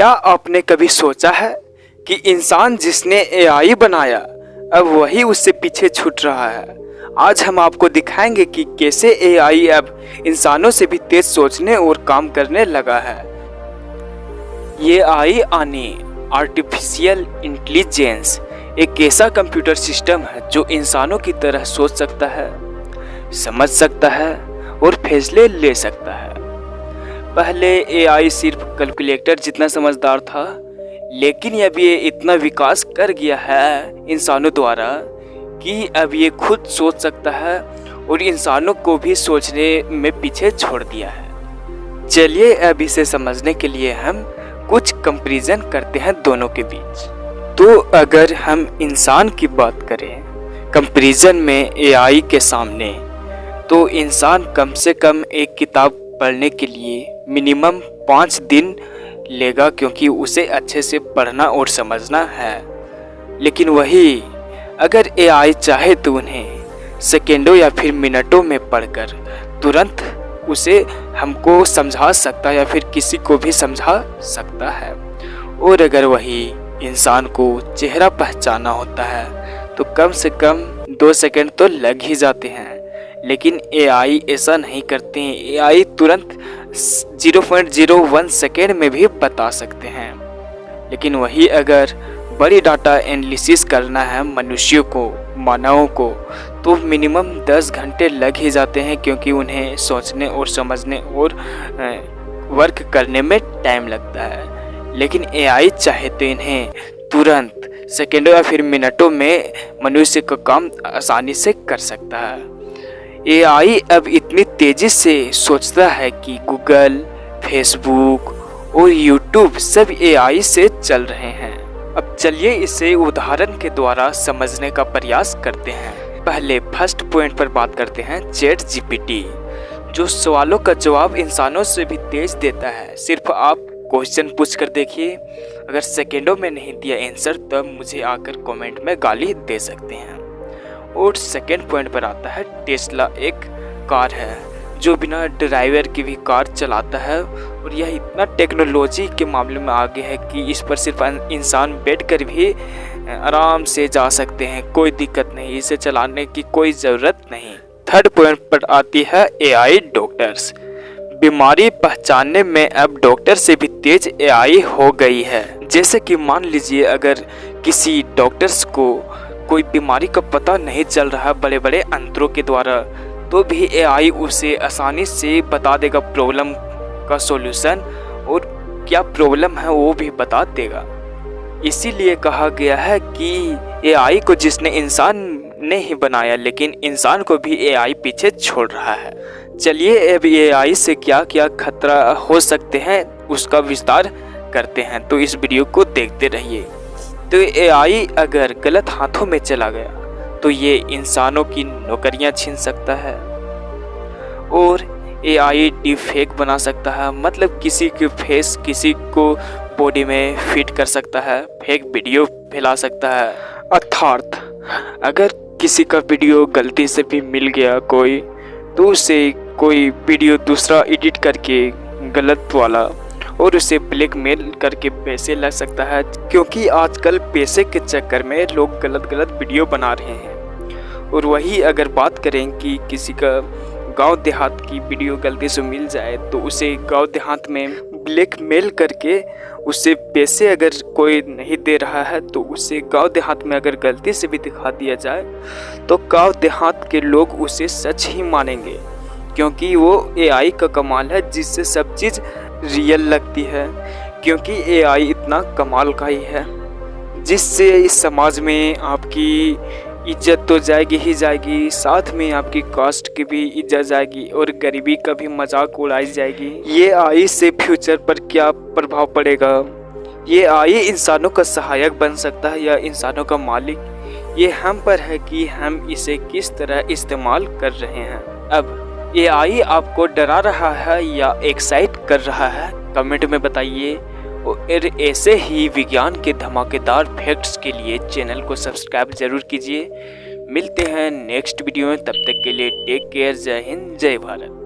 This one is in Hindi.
क्या आपने कभी सोचा है कि इंसान जिसने एआई बनाया अब वही उससे पीछे छूट रहा है। आज हम आपको दिखाएंगे कि कैसे एआई अब इंसानों से भी तेज सोचने और काम करने लगा है। ये एआई आने आर्टिफिशियल इंटेलिजेंस एक ऐसा कंप्यूटर सिस्टम है जो इंसानों की तरह सोच सकता है, समझ सकता है और फैसले ले सकता है। पहले एआई सिर्फ कैलकुलेटर जितना समझदार था, लेकिन अब ये इतना विकास कर गया है इंसानों द्वारा कि अब ये खुद सोच सकता है और इंसानों को भी सोचने में पीछे छोड़ दिया है। चलिए अब इसे समझने के लिए हम कुछ कंपैरिजन करते हैं दोनों के बीच। तो अगर हम इंसान की बात करें कंपैरिजन में एआई के सामने, तो इंसान कम से कम एक किताब पढ़ने के लिए मिनिमम 5 दिन लेगा, क्योंकि उसे अच्छे से पढ़ना और समझना है। लेकिन वही अगर एआई चाहे तो उन्हें सेकेंडों या फिर मिनटों में पढ़कर तुरंत उसे हमको समझा सकता है या फिर किसी को भी समझा सकता है। और अगर वही इंसान को चेहरा पहचाना होता है तो कम से कम 2 सेकंड तो लग ही जाते हैं। लेकिन एआई ऐसा नहीं करते हैं। एआई तुरंत 0.01 सेकेंड में भी बता सकते हैं। लेकिन वही अगर बड़ी डाटा एनालिसिस करना है मनुष्यों को, मानवों को, तो मिनिमम 10 घंटे लग ही जाते हैं, क्योंकि उन्हें सोचने और समझने और वर्क करने में टाइम लगता है। लेकिन एआई चाहे तो इन्हें तुरंत सेकेंडों या फिर मिनटों में मनुष्य का काम आसानी से कर सकता है। एआई अब इतनी तेजी से सोचता है कि गूगल, फेसबुक और यूट्यूब सब एआई से चल रहे हैं। अब चलिए इसे उदाहरण के द्वारा समझने का प्रयास करते हैं। पहले फर्स्ट पॉइंट पर बात करते हैं चैट जीपीटी, जो सवालों का जवाब इंसानों से भी तेज देता है। सिर्फ आप क्वेश्चन पूछ कर देखिए, अगर सेकेंडों में नहीं दिया आंसर तब मुझे आकर कमेंट में गाली दे सकते हैं। और सेकेंड पॉइंट पर आता है टेस्ला, एक कार है जो बिना ड्राइवर की भी कार चलाता है। और यह इतना टेक्नोलॉजी के मामले में आगे है कि इस पर सिर्फ इंसान बैठकर भी आराम से जा सकते हैं, कोई दिक्कत नहीं, इसे चलाने की कोई ज़रूरत नहीं। थर्ड पॉइंट पर आती है एआई डॉक्टर्स। बीमारी पहचानने में अब डॉक्टर से भी तेज एआई हो गई है। जैसे कि मान लीजिए अगर किसी डॉक्टर्स को कोई बीमारी का पता नहीं चल रहा बड़े बड़े यंत्रों के द्वारा, तो भी एआई उसे आसानी से बता देगा प्रॉब्लम का सॉल्यूशन, और क्या प्रॉब्लम है वो भी बता देगा। इसीलिए कहा गया है कि एआई को जिसने इंसान ने ही बनाया, लेकिन इंसान को भी एआई पीछे छोड़ रहा है। चलिए अब एआई से क्या क्या खतरा हो सकते हैं उसका विस्तार करते हैं, तो इस वीडियो को देखते रहिए। तो एआई अगर गलत हाथों में चला गया तो ये इंसानों की नौकरियां छीन सकता है। और एआई डिफेक बना सकता है, मतलब किसी के फेस किसी को बॉडी में फिट कर सकता है, फेक वीडियो फैला सकता है। अर्थात अगर किसी का वीडियो गलती से भी मिल गया कोई, तो उसे कोई वीडियो दूसरा एडिट करके गलत वाला और उसे ब्लैकमेल करके पैसे ले सकता है, क्योंकि आजकल पैसे के चक्कर में लोग गलत गलत वीडियो बना रहे हैं। और वही अगर बात करें कि किसी का गांव देहात की वीडियो गलती से मिल जाए, तो उसे गांव देहात में ब्लैकमेल करके उसे पैसे अगर कोई नहीं दे रहा है तो उसे गांव देहात में अगर गलती से भी दिखा दिया जाए, तो गांव देहात के लोग उसे सच ही मानेंगे, क्योंकि वो एआई का कमाल है जिससे सब चीज़ रियल लगती है। क्योंकि एआई इतना कमाल का ही है जिससे इस समाज में आपकी इज्जत तो जाएगी ही जाएगी, साथ में आपकी कास्ट की भी इज्जत जाएगी और गरीबी का भी मजाक उड़ाई जाएगी। ये एआई से फ्यूचर पर क्या प्रभाव पड़ेगा? ये एआई इंसानों का सहायक बन सकता है या इंसानों का मालिक? ये हम पर है कि हम इसे किस तरह इस्तेमाल कर रहे हैं। अब एआई आपको डरा रहा है या एक्साइट कर रहा है, कमेंट में बताइए। और ऐसे ही विज्ञान के धमाकेदार फैक्ट्स के लिए चैनल को सब्सक्राइब जरूर कीजिए। मिलते हैं नेक्स्ट वीडियो में, तब तक के लिए टेक केयर। जय हिंद, जय भारत।